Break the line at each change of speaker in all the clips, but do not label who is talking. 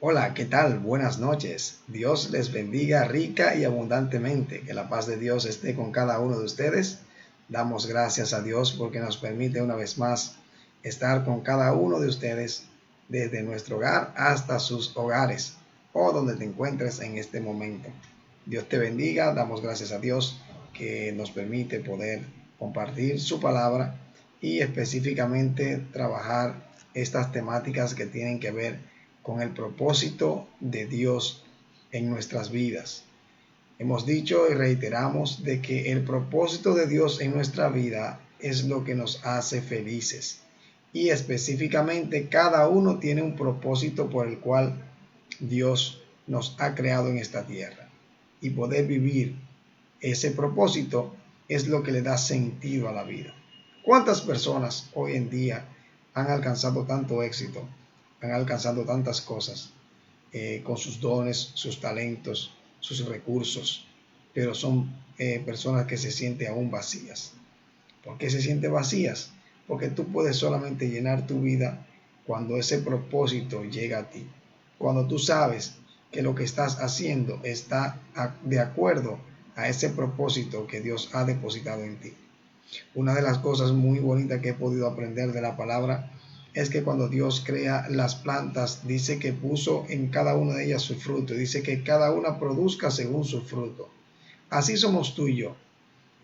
Hola, ¿qué tal? Buenas noches. Dios les bendiga rica y abundantemente. Que la paz de Dios esté con cada uno de ustedes. Damos gracias a Dios porque nos permite una vez más estar con cada uno de ustedes desde nuestro hogar hasta sus hogares o donde te encuentres en este momento. Dios te bendiga. Damos gracias a Dios que nos permite poder compartir su palabra y específicamente trabajar estas temáticas que tienen que ver con el propósito de Dios en nuestras vidas. Hemos dicho y reiteramos de que el propósito de Dios en nuestra vida es lo que nos hace felices. Y específicamente cada uno tiene un propósito por el cual Dios nos ha creado en esta tierra. Y poder vivir ese propósito es lo que le da sentido a la vida. ¿Cuántas personas hoy en día han alcanzado tanto éxito, han alcanzado tantas cosas con sus dones, sus talentos, sus recursos, pero son personas que se sienten aún vacías? ¿Por qué se sienten vacías? Porque tú puedes solamente llenar tu vida cuando ese propósito llega a ti. Cuando tú sabes que lo que estás haciendo está de acuerdo a ese propósito que Dios ha depositado en ti. Una de las cosas muy bonitas que he podido aprender de la palabra es que cuando Dios crea las plantas, dice que puso en cada una de ellas su fruto. Dice que cada una produzca según su fruto. Así somos tú y yo.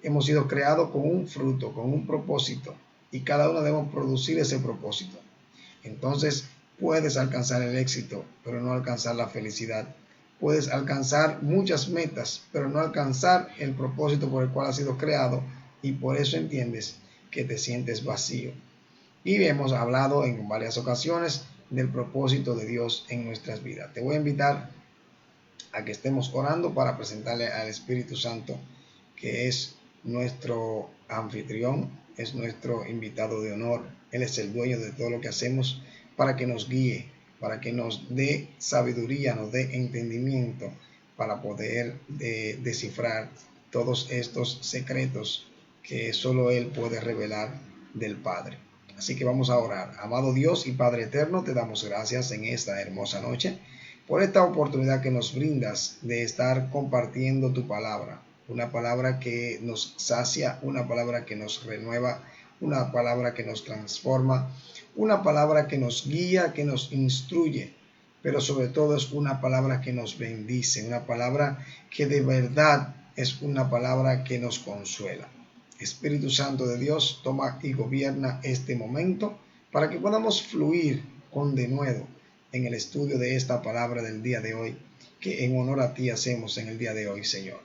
Hemos sido creados con un fruto, con un propósito, y cada uno debemos producir ese propósito. Entonces puedes alcanzar el éxito, pero no alcanzar la felicidad. Puedes alcanzar muchas metas, pero no alcanzar el propósito por el cual has sido creado, y por eso entiendes que te sientes vacío. Y hemos hablado en varias ocasiones del propósito de Dios en nuestras vidas. Te voy a invitar a que estemos orando para presentarle al Espíritu Santo, que es nuestro anfitrión, es nuestro invitado de honor. Él es el dueño de todo lo que hacemos, para que nos guíe, para que nos dé sabiduría, nos dé entendimiento para poder descifrar todos estos secretos que solo Él puede revelar del Padre. Así que vamos a orar. Amado Dios y Padre eterno, te damos gracias en esta hermosa noche por esta oportunidad que nos brindas de estar compartiendo tu palabra. Una palabra que nos sacia, una palabra que nos renueva, una palabra que nos transforma, una palabra que nos guía, que nos instruye, pero sobre todo es una palabra que nos bendice, una palabra que de verdad es una palabra que nos consuela. Espíritu Santo de Dios, toma y gobierna este momento para que podamos fluir con denuedo en el estudio de esta palabra del día de hoy, que en honor a ti hacemos en el día de hoy, Señor.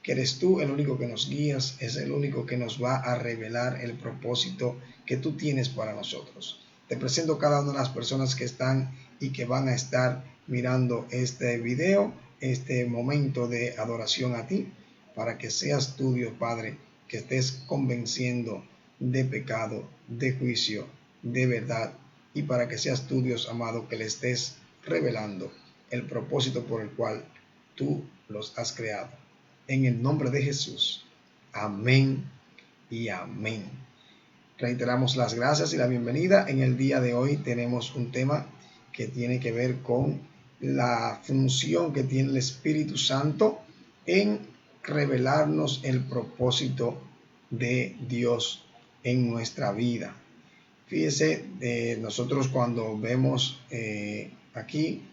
Que eres tú el único que nos guías, es el único que nos va a revelar el propósito que tú tienes para nosotros. Te presento cada una de las personas que están y que van a estar mirando este video, este momento de adoración a ti, para que seas tú, Dios Padre, que estés convenciendo de pecado, de juicio, de verdad, y para que seas tú, Dios amado, que le estés revelando el propósito por el cual tú los has creado. En el nombre de Jesús. Amén y amén. Reiteramos las gracias y la bienvenida. En el día de hoy tenemos un tema que tiene que ver con la función que tiene el Espíritu Santo en revelarnos el propósito de Dios en nuestra vida. Fíjese, nosotros cuando vemos aquí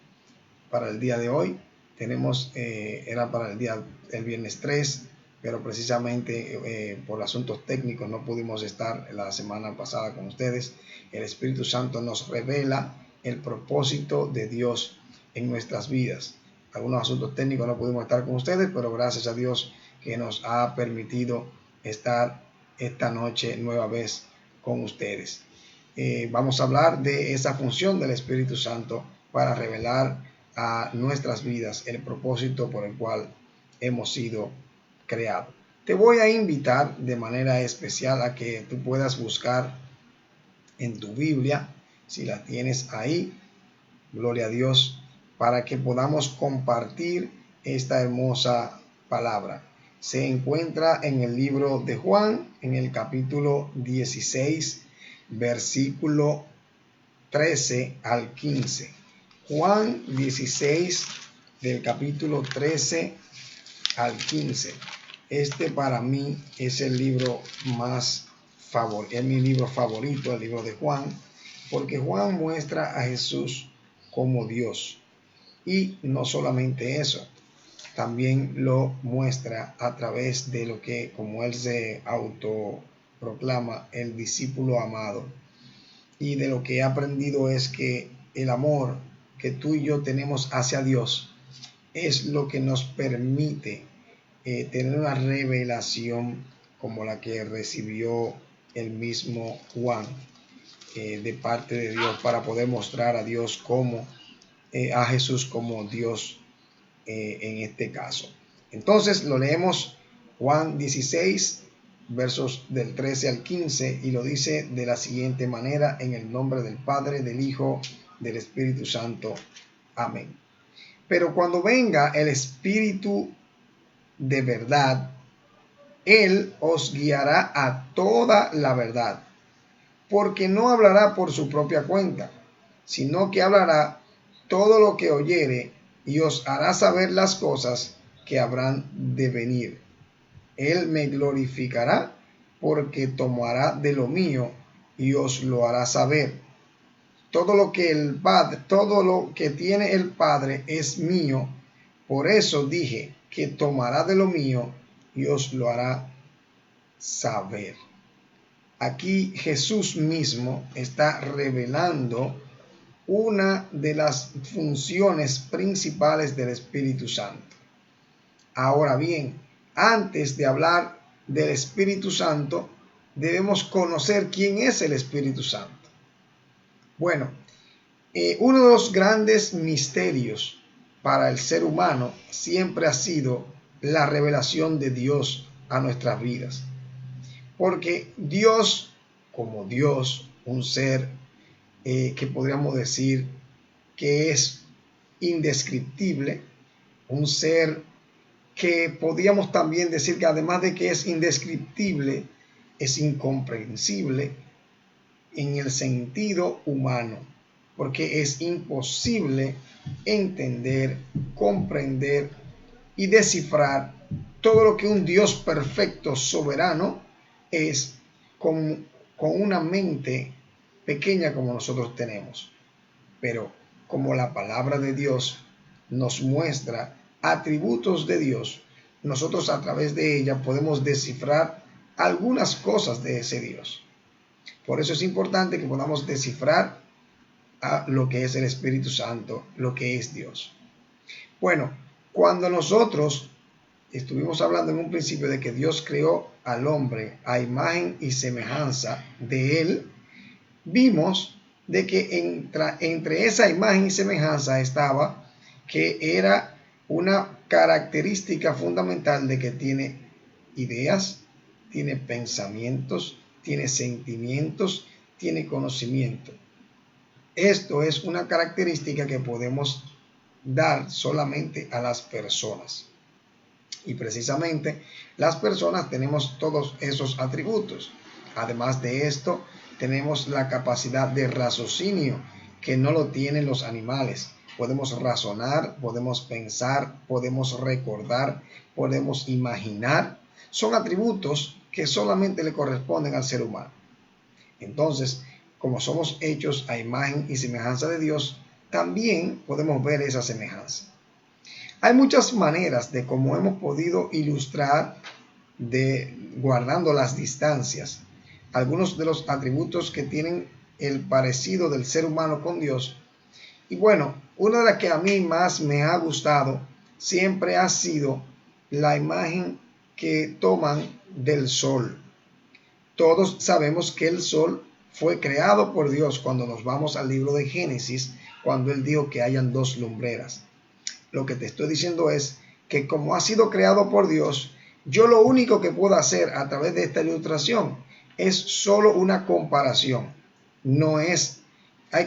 para el día de hoy, tenemos, era para el viernes 3, pero precisamente por asuntos técnicos no pudimos estar la semana pasada con ustedes. El Espíritu Santo nos revela el propósito de Dios en nuestras vidas. Algunos asuntos técnicos no pudimos estar con ustedes, pero gracias a Dios que nos ha permitido estar esta noche nueva vez con ustedes. Vamos a hablar de esa función del Espíritu Santo para revelar a nuestras vidas el propósito por el cual hemos sido creados. Te voy a invitar de manera especial a que tú puedas buscar en tu Biblia, si la tienes ahí, gloria a Dios, para que podamos compartir esta hermosa palabra. Se encuentra en el libro de Juan, en el capítulo 16, versículo 13 al 15. Juan 16, del capítulo 13 al 15. Este para mí es el libro es mi libro favorito, el libro de Juan, porque Juan muestra a Jesús como Dios. Y no solamente eso, también lo muestra a través de lo que, como él se autoproclama, el discípulo amado. Y de lo que he aprendido es que el amor que tú y yo tenemos hacia Dios es lo que nos permite tener una revelación como la que recibió el mismo Juan de parte de Dios, para poder mostrar a Dios a Jesús como Dios en este caso. Entonces lo leemos, Juan 16, versos del 13 al 15, y lo dice de la siguiente manera: en el nombre del Padre, del Hijo, del Espíritu Santo. Amén. Pero cuando venga el Espíritu de verdad, Él os guiará a toda la verdad, porque no hablará por su propia cuenta, sino que hablará todo lo que oyere, y os hará saber las cosas que habrán de venir. Él me glorificará, porque tomará de lo mío y os lo hará saber. Todo lo que tiene el Padre es mío. Por eso dije que tomará de lo mío y os lo hará saber. Aquí Jesús mismo está revelando una de las funciones principales del Espíritu Santo. Ahora bien, antes de hablar del Espíritu Santo, debemos conocer quién es el Espíritu Santo. Bueno, uno de los grandes misterios para el ser humano siempre ha sido la revelación de Dios a nuestras vidas. Porque Dios, como Dios, un ser que podríamos decir que es indescriptible, un ser que podríamos también decir que además de que es indescriptible, es incomprensible en el sentido humano, porque es imposible entender, comprender y descifrar todo lo que un Dios perfecto, soberano, es con una mente pequeña como nosotros tenemos. Pero como la palabra de Dios nos muestra atributos de Dios, nosotros a través de ella podemos descifrar algunas cosas de ese Dios. Por eso es importante que podamos descifrar a lo que es el Espíritu Santo, lo que es Dios. Bueno, cuando nosotros estuvimos hablando en un principio de que Dios creó al hombre a imagen y semejanza de él, vimos de que entre esa imagen y semejanza estaba que era una característica fundamental de que tiene ideas, tiene pensamientos, tiene sentimientos, tiene conocimiento. Esto es una característica que podemos dar solamente a las personas. Y precisamente las personas tenemos todos esos atributos. Además de esto, tenemos la capacidad de raciocinio que no lo tienen los animales. Podemos razonar, podemos pensar, podemos recordar, podemos imaginar. Son atributos que solamente le corresponden al ser humano. Entonces, como somos hechos a imagen y semejanza de Dios, también podemos ver esa semejanza. Hay muchas maneras de cómo hemos podido ilustrar guardando las distancias algunos de los atributos que tienen el parecido del ser humano con Dios. Y bueno, una de las que a mí más me ha gustado siempre ha sido la imagen que toman del sol. Todos sabemos que el sol fue creado por Dios cuando nos vamos al libro de Génesis, cuando Él dijo que hayan dos lumbreras. Lo que te estoy diciendo es que como ha sido creado por Dios, yo lo único que puedo hacer a través de esta ilustración es solo una comparación. No es,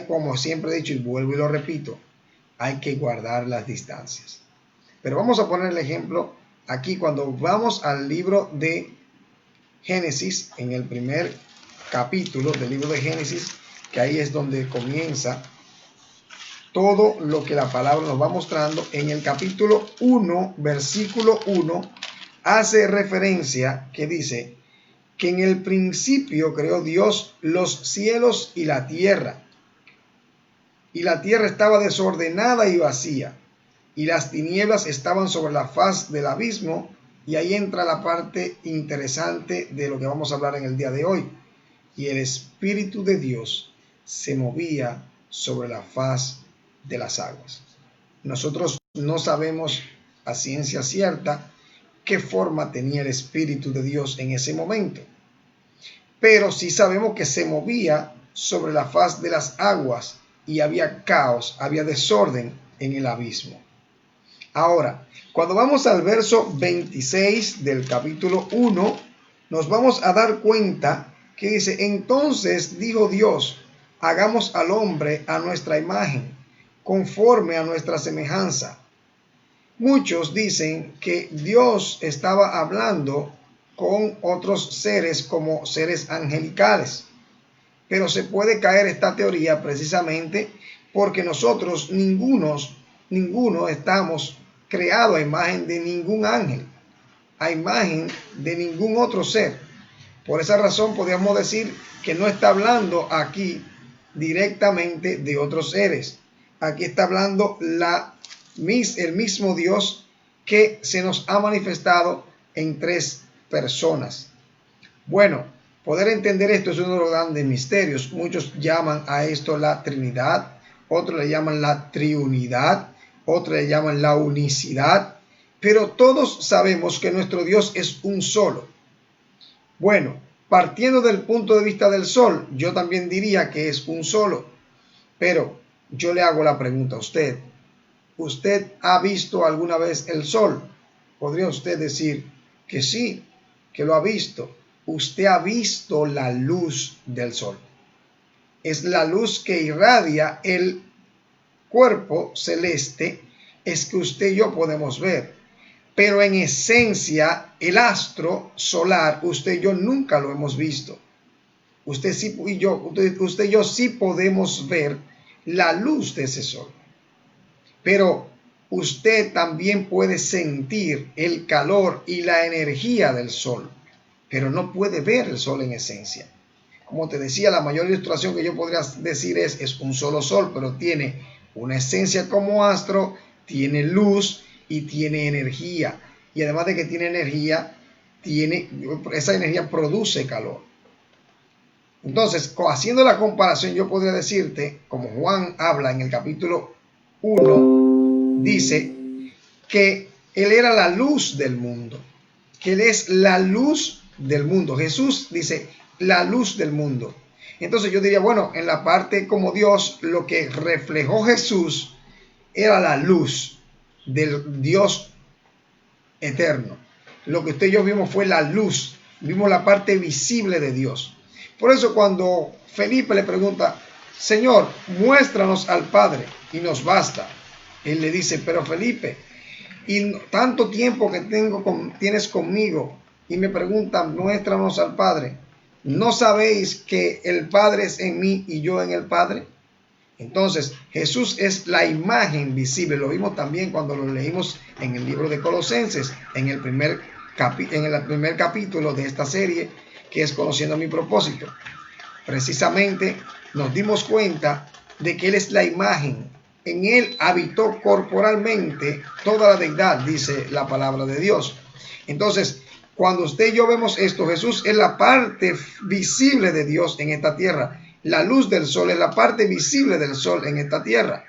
como siempre he dicho y vuelvo y lo repito, hay que guardar las distancias. Pero vamos a poner el ejemplo aquí cuando vamos al libro de Génesis, en el primer capítulo del libro de Génesis, que ahí es donde comienza todo lo que la palabra nos va mostrando. En el capítulo 1, versículo 1, hace referencia que dice que en el principio creó Dios los cielos y la tierra estaba desordenada y vacía, y las tinieblas estaban sobre la faz del abismo. Y ahí entra la parte interesante de lo que vamos a hablar en el día de hoy. Y el Espíritu de Dios se movía sobre la faz de las aguas. Nosotros no sabemos a ciencia cierta qué forma tenía el Espíritu de Dios en ese momento, pero sí sabemos que se movía sobre la faz de las aguas y había caos, había desorden en el abismo. Ahora, cuando vamos al verso 26 del capítulo 1, nos vamos a dar cuenta que dice: entonces dijo Dios, hagamos al hombre a nuestra imagen, conforme a nuestra semejanza. Muchos dicen que Dios estaba hablando con otros seres como seres angelicales, pero se puede caer esta teoría precisamente porque nosotros ninguno estamos creados a imagen de ningún ángel, a imagen de ningún otro ser. Por esa razón podríamos decir que no está hablando aquí directamente de otros seres. Aquí está hablando el mismo Dios que se nos ha manifestado en tres personas. Bueno, poder entender esto es uno de los grandes misterios. Muchos llaman a esto la Trinidad, otros le llaman la Triunidad, otros le llaman la unicidad, pero todos sabemos que nuestro Dios es un solo. Bueno, partiendo del punto de vista del sol, yo también diría que es un solo, pero yo le hago la pregunta a usted. ¿Usted ha visto alguna vez el sol? ¿Podría usted decir que sí, que lo ha visto? Usted ha visto la luz del sol. Es la luz que irradia el cuerpo celeste, es que usted y yo podemos ver. Pero en esencia, el astro solar, usted y yo nunca lo hemos visto. Usted y yo sí podemos ver la luz de ese sol. Pero usted también puede sentir el calor y la energía del sol, pero no puede ver el sol en esencia. Como te decía, la mayor ilustración que yo podría decir es un solo sol, pero tiene una esencia como astro, tiene luz y tiene energía. Y además de que tiene energía, esa energía produce calor. Entonces, haciendo la comparación, yo podría decirte, como Juan habla en el capítulo 1, dice que Él era la luz del mundo, que Él es la luz del mundo. Jesús dice, la luz del mundo. Entonces yo diría, bueno, en la parte como Dios, lo que reflejó Jesús era la luz del Dios eterno. Lo que usted y yo vimos fue la luz, vimos la parte visible de Dios. Por eso cuando Felipe le pregunta, Señor, muéstranos al Padre y nos basta, Él le dice, pero Felipe, y tanto tiempo que tienes conmigo y me preguntan, muéstranos al Padre, ¿no sabéis que el Padre es en mí y yo en el Padre? Entonces, Jesús es la imagen visible. Lo vimos también cuando lo leímos en el libro de Colosenses, en el primer capítulo de esta serie, que es Conociendo mi propósito. Precisamente nos dimos cuenta de que Él es la imagen. En Él habitó corporalmente toda la deidad, dice la palabra de Dios. Entonces, cuando usted y yo vemos esto, Jesús es la parte visible de Dios en esta tierra. La luz del sol es la parte visible del sol en esta tierra.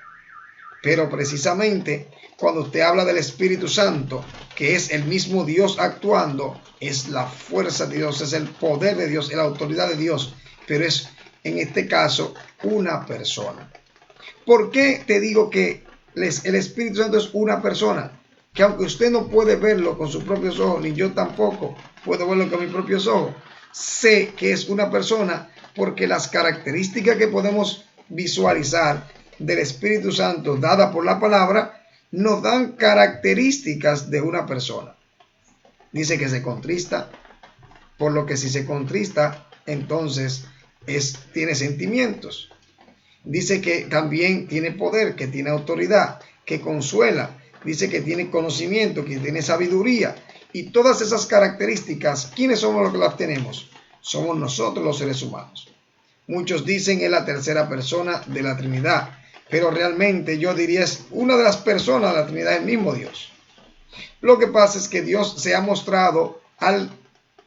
Pero precisamente cuando usted habla del Espíritu Santo, que es el mismo Dios actuando, es la fuerza de Dios, es el poder de Dios, es la autoridad de Dios, pero es en este caso una persona. ¿Por qué te digo que el Espíritu Santo es una persona? Que aunque usted no puede verlo con sus propios ojos, ni yo tampoco puedo verlo con mis propios ojos, sé que es una persona porque las características que podemos visualizar del Espíritu Santo dada por la palabra nos dan características de una persona. Dice que se contrista, por lo que si se contrista, entonces tiene sentimientos. Dice que también tiene poder, que tiene autoridad, que consuela. Dice que tiene conocimiento, que tiene sabiduría. Y todas esas características, ¿quiénes somos los que las tenemos? Somos nosotros los seres humanos. Muchos dicen es la tercera persona de la Trinidad, pero realmente yo diría es una de las personas de la Trinidad, el mismo Dios. Lo que pasa es que Dios se ha mostrado al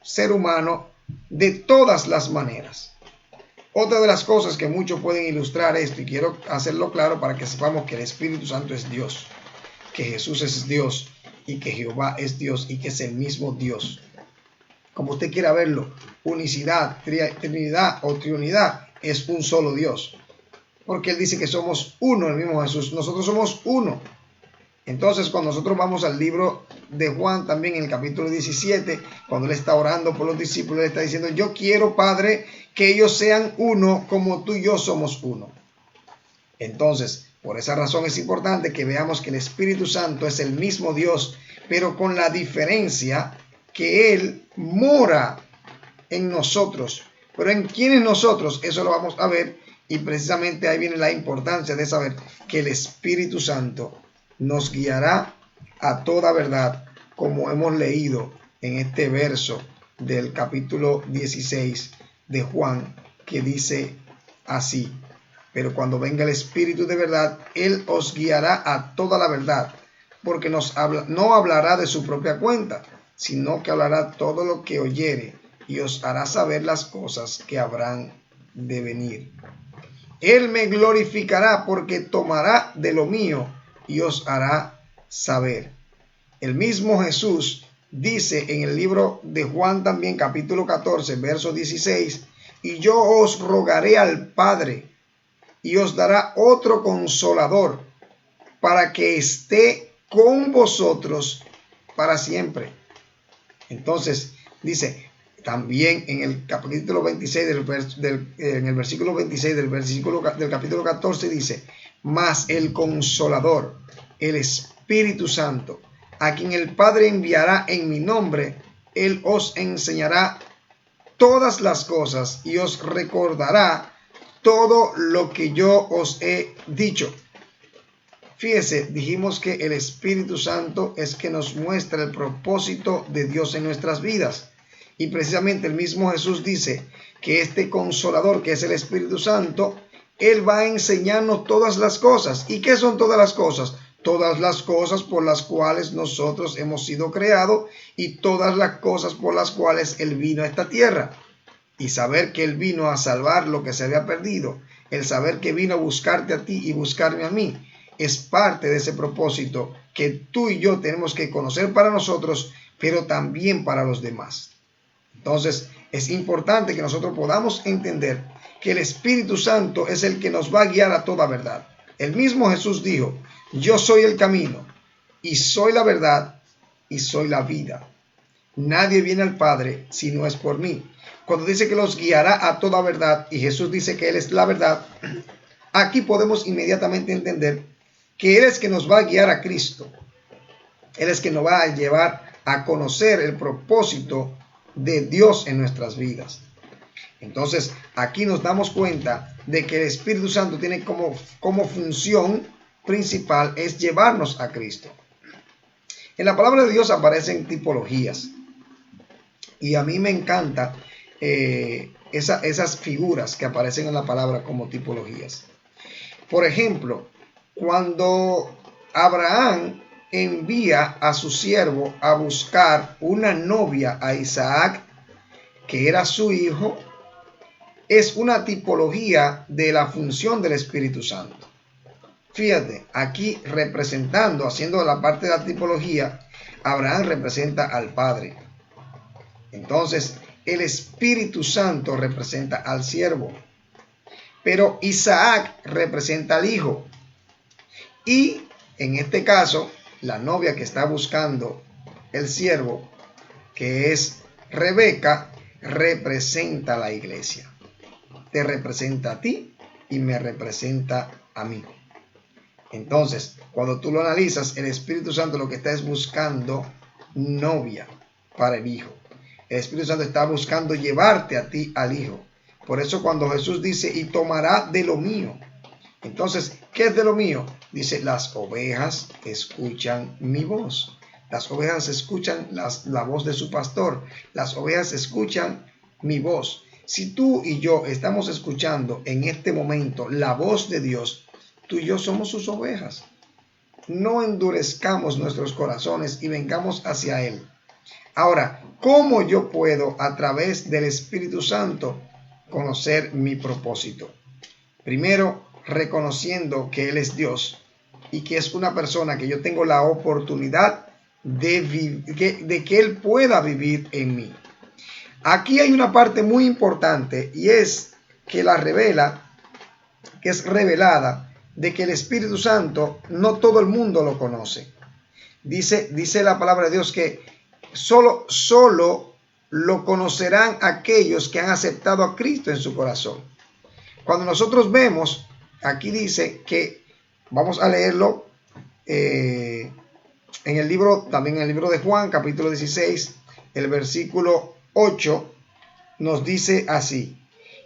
ser humano de todas las maneras. Otra de las cosas que muchos pueden ilustrar esto, y quiero hacerlo claro para que sepamos que el Espíritu Santo es Dios, que Jesús es Dios, y que Jehová es Dios, y que es el mismo Dios. Como usted quiera verlo, unicidad, trinidad o triunidad, es un solo Dios. Porque Él dice que somos uno, el mismo Jesús. Nosotros somos uno. Entonces, cuando nosotros vamos al libro de Juan, también en el capítulo 17, cuando Él está orando por los discípulos, Él está diciendo, yo quiero, Padre, que ellos sean uno como tú y yo somos uno. Entonces, por esa razón es importante que veamos que el Espíritu Santo es el mismo Dios, pero con la diferencia que Él mora en nosotros. Pero en quiénes nosotros, eso lo vamos a ver, y precisamente ahí viene la importancia de saber que el Espíritu Santo nos guiará a toda verdad, como hemos leído en este verso del capítulo 16 de Juan, que dice así: pero cuando venga el Espíritu de verdad, Él os guiará a toda la verdad, porque no hablará de su propia cuenta, sino que hablará todo lo que oyere, y os hará saber las cosas que habrán de venir. Él me glorificará, porque tomará de lo mío y os hará saber. El mismo Jesús dice en el libro de Juan también, capítulo 14, verso 16, y yo os rogaré al Padre, y os dará otro consolador, para que esté con vosotros para siempre. Entonces, dice también en el capítulo 26 en el versículo 26 del capítulo 14, dice, mas el Consolador, el Espíritu Santo, a quien el Padre enviará en mi nombre, Él os enseñará todas las cosas y os recordará todo lo que yo os he dicho. Fíjese, dijimos que el Espíritu Santo es que nos muestra el propósito de Dios en nuestras vidas. Y precisamente el mismo Jesús dice que este Consolador, que es el Espíritu Santo, Él va a enseñarnos todas las cosas. ¿Y qué son todas las cosas? Todas las cosas por las cuales nosotros hemos sido creados y todas las cosas por las cuales Él vino a esta tierra. Y saber que Él vino a salvar lo que se había perdido, el saber que vino a buscarte a ti y buscarme a mí, es parte de ese propósito que tú y yo tenemos que conocer para nosotros, pero también para los demás. Entonces, es importante que nosotros podamos entender que el Espíritu Santo es el que nos va a guiar a toda verdad. El mismo Jesús dijo, yo soy el camino, y soy la verdad, y soy la vida. Nadie viene al Padre si no es por mí. Cuando dice que los guiará a toda verdad, y Jesús dice que Él es la verdad, aquí podemos inmediatamente entender que Él es que nos va a guiar a Cristo. Él es que nos va a llevar a conocer el propósito de Dios en nuestras vidas. Entonces, aquí nos damos cuenta de que el Espíritu Santo tiene como función principal es llevarnos a Cristo. En la palabra de Dios aparecen tipologías. Y a mí me encanta esas figuras que aparecen en la palabra como tipologías. Por ejemplo, cuando Abraham envía a su siervo a buscar una novia a Isaac, que era su hijo, es una tipología de la función del Espíritu Santo. Fíjate, aquí haciendo la parte de la tipología, Abraham representa al Padre. Entonces, el Espíritu Santo representa al siervo. Pero Isaac representa al hijo. Y en este caso, la novia que está buscando el siervo, que es Rebeca, representa a la iglesia. Te representa a ti y me representa a mí. Entonces, cuando tú lo analizas, el Espíritu Santo lo que está es buscando novia para el hijo. El Espíritu Santo está buscando llevarte a ti al hijo. Por eso cuando Jesús dice, y tomará de lo mío, Entonces, ¿qué es de lo mío? Dice, las ovejas escuchan mi voz. Las ovejas escuchan la voz de su pastor. Las ovejas escuchan mi voz. Si tú y yo estamos escuchando en este momento la voz de Dios, tú y yo somos sus ovejas. No endurezcamos nuestros corazones y vengamos hacia Él. Ahora, ¿cómo yo puedo a través del Espíritu Santo conocer mi propósito? Primero, reconociendo que Él es Dios y que es una persona que yo tengo la oportunidad de que Él pueda vivir en mí. Aquí hay una parte muy importante y es que que es revelada de que el Espíritu Santo no todo el mundo lo conoce. Dice la palabra de Dios que solo lo conocerán aquellos que han aceptado a Cristo en su corazón. Cuando nosotros vemos, aquí dice que, vamos a leerlo también en el libro de Juan, capítulo 16, el versículo 8, nos dice así: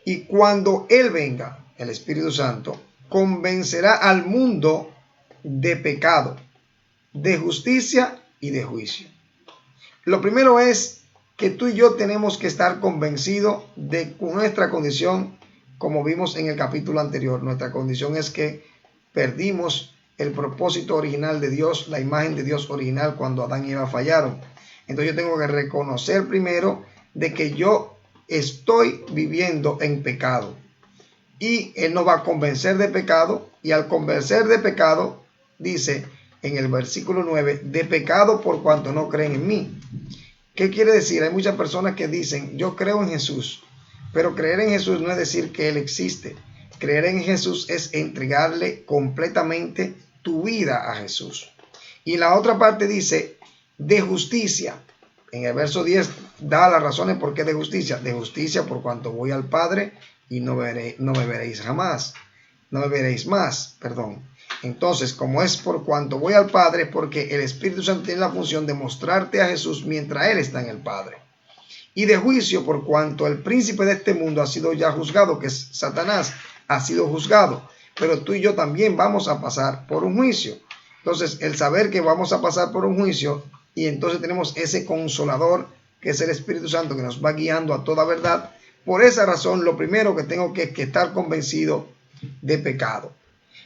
y cuando Él venga, el Espíritu Santo, convencerá al mundo de pecado, de justicia y de juicio. Lo primero es que tú y yo tenemos que estar convencidos de nuestra condición, como vimos en el capítulo anterior. Nuestra condición es que perdimos el propósito original de Dios, la imagen de Dios original cuando Adán y Eva fallaron. Entonces yo tengo que reconocer primero de que yo estoy viviendo en pecado. Y Él nos va a convencer de pecado, y al convencer de pecado, dice en el versículo 9, de pecado por cuanto no creen en mí. ¿Qué quiere decir? Hay muchas personas que dicen, yo creo en Jesús, pero creer en Jesús no es decir que Él existe. Creer en Jesús es entregarle completamente tu vida a Jesús. Y la otra parte dice, de justicia. En el verso 10 da las razones por qué de justicia. De justicia por cuanto voy al Padre y no me veréis jamás. No me veréis más, perdón. Entonces, como es por cuanto voy al Padre, porque el Espíritu Santo tiene la función de mostrarte a Jesús mientras Él está en el Padre. Y de juicio, por cuanto el príncipe de este mundo ha sido ya juzgado, que es Satanás, ha sido juzgado. Pero tú y yo también vamos a pasar por un juicio. Entonces, el saber que vamos a pasar por un juicio, y entonces tenemos ese consolador, que es el Espíritu Santo, que nos va guiando a toda verdad. Por esa razón, lo primero que tengo que estar convencido de pecado.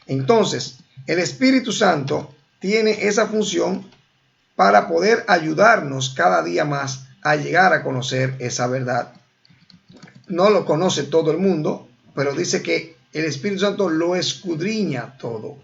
Entonces, el Espíritu Santo tiene esa función para poder ayudarnos cada día más a llegar a conocer esa verdad. No lo conoce todo el mundo, pero dice que el Espíritu Santo lo escudriña todo.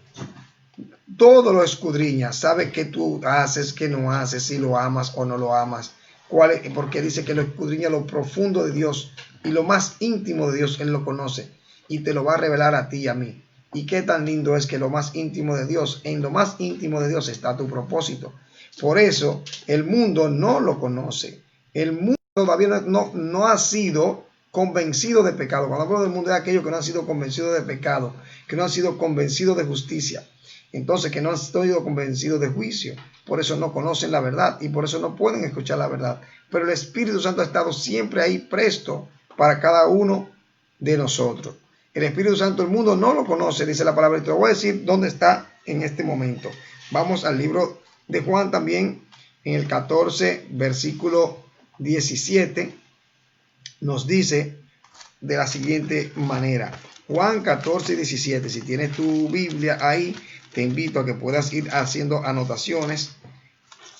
Todo lo escudriña, sabe qué tú haces, qué no haces, si lo amas o no lo amas. Porque dice que lo escudriña lo profundo de Dios y lo más íntimo de Dios, Él lo conoce y te lo va a revelar a ti y a mí. Y qué tan lindo es que lo más íntimo de Dios, en lo más íntimo de Dios está tu propósito. Por eso el mundo no lo conoce. El mundo todavía no ha sido convencido de pecado. Cuando hablo del mundo es aquellos que no han sido convencidos de pecado, que no han sido convencidos de justicia. Entonces, que no han sido convencidos de juicio. Por eso no conocen la verdad y por eso no pueden escuchar la verdad. Pero el Espíritu Santo ha estado siempre ahí presto para cada uno de nosotros. El Espíritu Santo, el mundo no lo conoce, dice la palabra. Y te voy a decir dónde está en este momento. Vamos al libro de Juan también, en el 14, versículo 17, nos dice de la siguiente manera. Juan 14, 17. Si tienes tu Biblia ahí, te invito a que puedas ir haciendo anotaciones.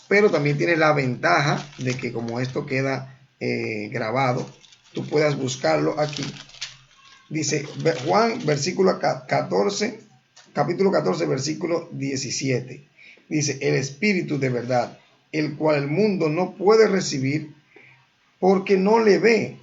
Pero también tienes la ventaja de que como esto queda grabado, tú puedas buscarlo aquí. Dice Juan, capítulo 14, versículo 17. Dice, el Espíritu de verdad, el cual el mundo no puede recibir porque no le ve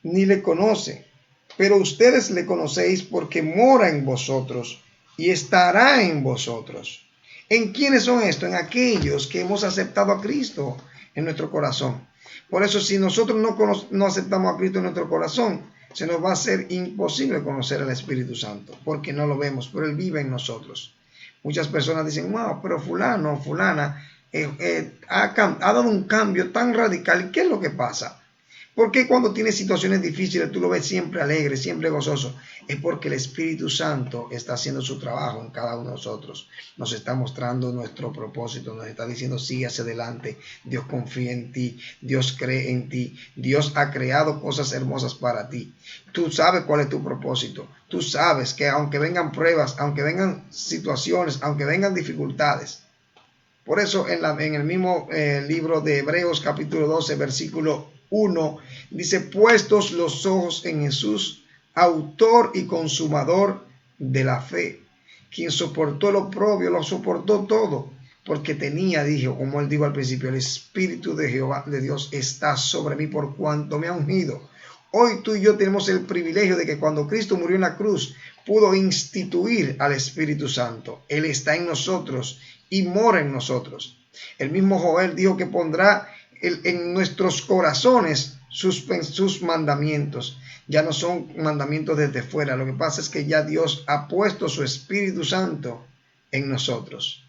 ni le conoce. Pero ustedes le conocéis porque mora en vosotros y estará en vosotros. ¿En quiénes son estos? En aquellos que hemos aceptado a Cristo en nuestro corazón. Por eso, si nosotros no aceptamos a Cristo en nuestro corazón, se nos va a hacer imposible conocer al Espíritu Santo, porque no lo vemos, pero Él vive en nosotros. Muchas personas dicen, wow, pero fulano, fulana, ha dado un cambio tan radical. ¿Y qué es lo que pasa? ¿Por qué cuando tienes situaciones difíciles tú lo ves siempre alegre, siempre gozoso? Es porque el Espíritu Santo está haciendo su trabajo en cada uno de nosotros. Nos está mostrando nuestro propósito, nos está diciendo sigue hacia adelante. Dios confía en ti, Dios cree en ti, Dios ha creado cosas hermosas para ti. Tú sabes cuál es tu propósito. Tú sabes que aunque vengan pruebas, aunque vengan situaciones, aunque vengan dificultades. Por eso en el mismo libro de Hebreos capítulo 12 versículo 1 dice, puestos los ojos en Jesús, autor y consumador de la fe, quien soportó lo oprobio, lo soportó todo, porque tenía, dijo, como él dijo al principio, el Espíritu de Jehová, de Dios, está sobre mí por cuanto me ha ungido. Hoy tú y yo tenemos el privilegio de que cuando Cristo murió en la cruz, pudo instituir al Espíritu Santo. Él está en nosotros y mora en nosotros. El mismo Joel dijo que pondrá en nuestros corazones sus mandamientos. Ya no son mandamientos desde fuera. Lo que pasa es que ya Dios ha puesto su Espíritu Santo en nosotros.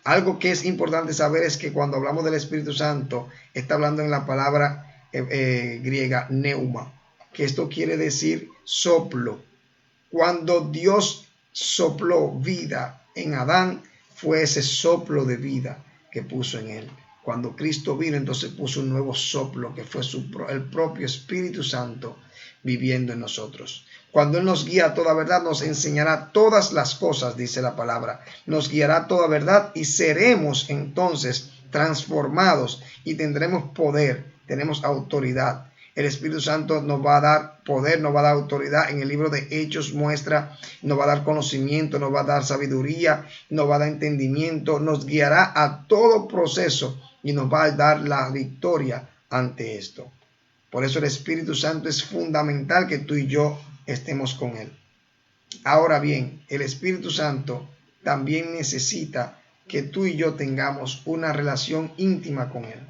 Algo que es importante saber es que cuando hablamos del Espíritu Santo, está hablando en la palabra griega neuma, que esto quiere decir soplo. Cuando Dios sopló vida en Adán, fue ese soplo de vida que puso en él. Cuando Cristo vino, entonces puso un nuevo soplo que fue el propio Espíritu Santo viviendo en nosotros. Cuando Él nos guía a toda verdad, nos enseñará todas las cosas, dice la palabra. Nos guiará a toda verdad y seremos entonces transformados y tendremos poder, tenemos autoridad. El Espíritu Santo nos va a dar poder, nos va a dar autoridad. En el libro de Hechos muestra, nos va a dar conocimiento, nos va a dar sabiduría, nos va a dar entendimiento, nos guiará a todo proceso y nos va a dar la victoria ante esto. Por eso el Espíritu Santo es fundamental que tú y yo estemos con Él. Ahora bien, el Espíritu Santo también necesita que tú y yo tengamos una relación íntima con Él.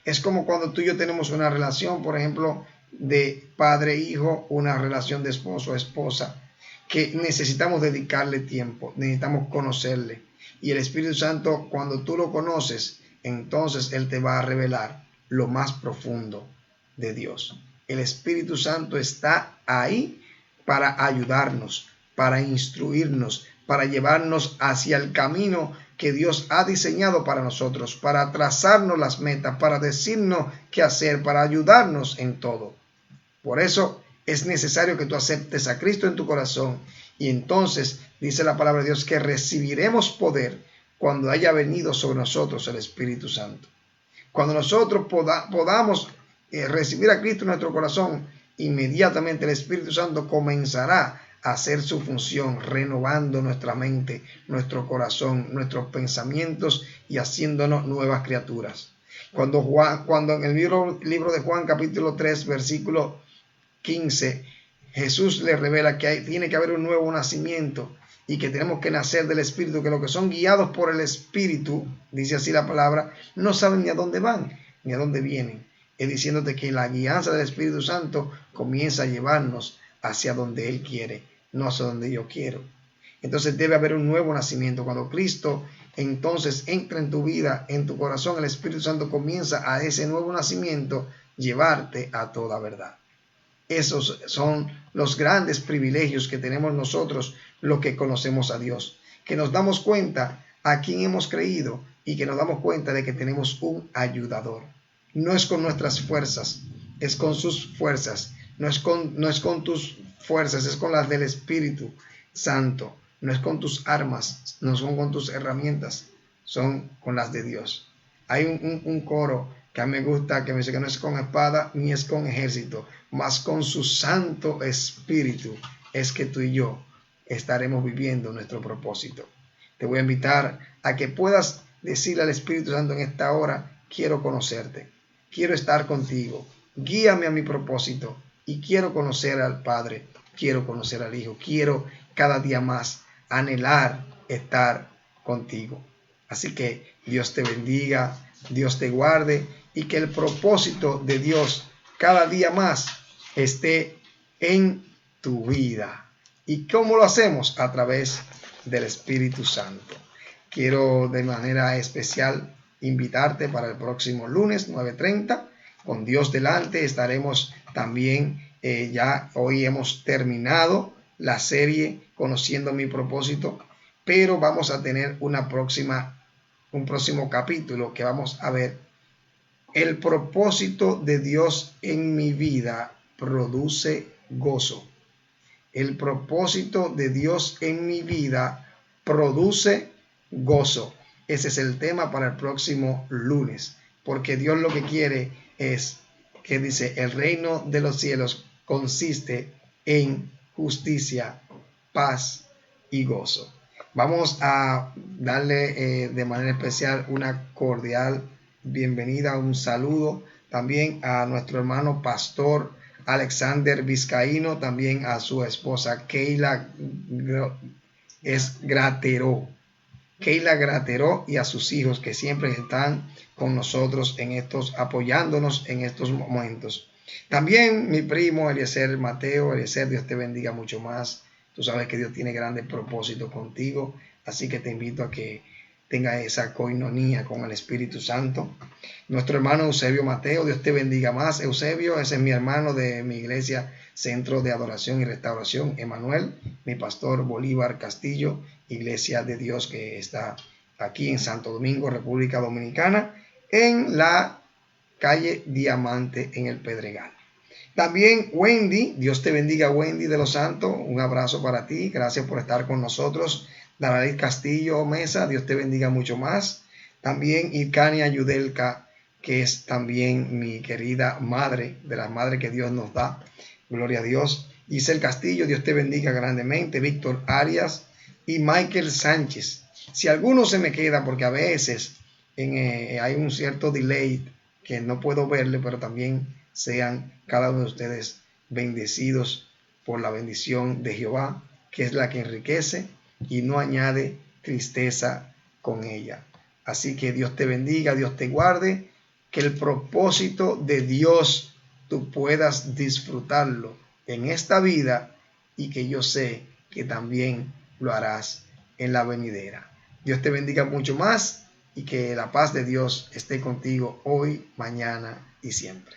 Es como cuando tú y yo tenemos una relación, por ejemplo, de padre-hijo, una relación de esposo-esposa, que necesitamos dedicarle tiempo, necesitamos conocerle. Y el Espíritu Santo, cuando tú lo conoces, entonces Él te va a revelar lo más profundo de Dios. El Espíritu Santo está ahí para ayudarnos, para instruirnos, para llevarnos hacia el camino que Dios ha diseñado para nosotros, para trazarnos las metas, para decirnos qué hacer, para ayudarnos en todo. Por eso es necesario que tú aceptes a Cristo en tu corazón y entonces dice la palabra de Dios que recibiremos poder cuando haya venido sobre nosotros el Espíritu Santo. Cuando nosotros podamos recibir a Cristo en nuestro corazón, inmediatamente el Espíritu Santo comenzará a hacer su función, renovando nuestra mente, nuestro corazón, nuestros pensamientos y haciéndonos nuevas criaturas. Cuando en el libro de Juan capítulo 3 versículo 15, Jesús le revela que tiene que haber un nuevo nacimiento y que tenemos que nacer del Espíritu, que los que son guiados por el Espíritu, dice así la palabra, no saben ni a dónde van, ni a dónde vienen. Es diciéndote que la guianza del Espíritu Santo comienza a llevarnos hacia donde Él quiere, no hacia donde yo quiero. Entonces debe haber un nuevo nacimiento. Cuando Cristo entonces entra en tu vida, en tu corazón, el Espíritu Santo comienza a ese nuevo nacimiento llevarte a toda verdad. Esos son los grandes privilegios que tenemos nosotros, los que conocemos a Dios, que nos damos cuenta a quién hemos creído y que nos damos cuenta de que tenemos un ayudador. No es con nuestras fuerzas, es con sus fuerzas. No es con tus fuerzas, es con las del Espíritu Santo. No es con tus armas, no son con tus herramientas, son con las de Dios. Hay un coro que a mí me gusta, que me dice que no es con espada ni es con ejército, mas con su Santo Espíritu es que tú y yo estaremos viviendo nuestro propósito. Te voy a invitar a que puedas decirle al Espíritu Santo en esta hora, quiero conocerte, quiero estar contigo, guíame a mi propósito y quiero conocer al Padre, quiero conocer al Hijo, quiero cada día más anhelar estar contigo. Así que Dios te bendiga, Dios te guarde y que el propósito de Dios cada día más esté en tu vida. ¿Y cómo lo hacemos? A través del Espíritu Santo. Quiero de manera especial invitarte para el próximo lunes 9:30 con Dios delante. Estaremos también, ya hoy hemos terminado la serie Conociendo mi propósito, pero vamos a tener un próximo capítulo que vamos a ver. El propósito de Dios en mi vida produce gozo. El propósito de Dios en mi vida produce gozo. Ese es el tema para el próximo lunes, porque Dios lo que quiere es que dice, el reino de los cielos consiste en justicia, paz y gozo. Vamos a darle de manera especial una cordial bienvenida, un saludo también a nuestro hermano pastor Alexander Vizcaíno, también a su esposa Keila Grateró. Keila Grateró y a sus hijos que siempre están con nosotros apoyándonos en estos momentos. También mi primo Eliezer Mateo. Eliezer, Dios te bendiga mucho más. Tú sabes que Dios tiene grandes propósitos contigo, así que te invito a que tenga esa coinonía con el Espíritu Santo. Nuestro hermano Eusebio Mateo, Dios te bendiga más. Eusebio, ese es mi hermano de mi iglesia, Centro de Adoración y Restauración, Emanuel. Mi pastor Bolívar Castillo, Iglesia de Dios, que está aquí en Santo Domingo, República Dominicana, en la calle Diamante, en el Pedregal. También Wendy, Dios te bendiga, Wendy de los Santos, un abrazo para ti, gracias por estar con nosotros. Daralit Castillo Mesa, Dios te bendiga mucho más. También Ilcania Yudelka, que es también mi querida madre, de las madres que Dios nos da, gloria a Dios. Giselle Castillo, Dios te bendiga grandemente. Víctor Arias y Michael Sánchez. Si alguno se me queda, porque a veces hay un cierto delay que no puedo verle, pero también sean cada uno de ustedes bendecidos por la bendición de Jehová, que es la que enriquece y no añade tristeza con ella. Así que Dios te bendiga, Dios te guarde, que el propósito de Dios tú puedas disfrutarlo en esta vida y que yo sé que también lo harás en la venidera. Dios te bendiga mucho más y que la paz de Dios esté contigo hoy, mañana y siempre.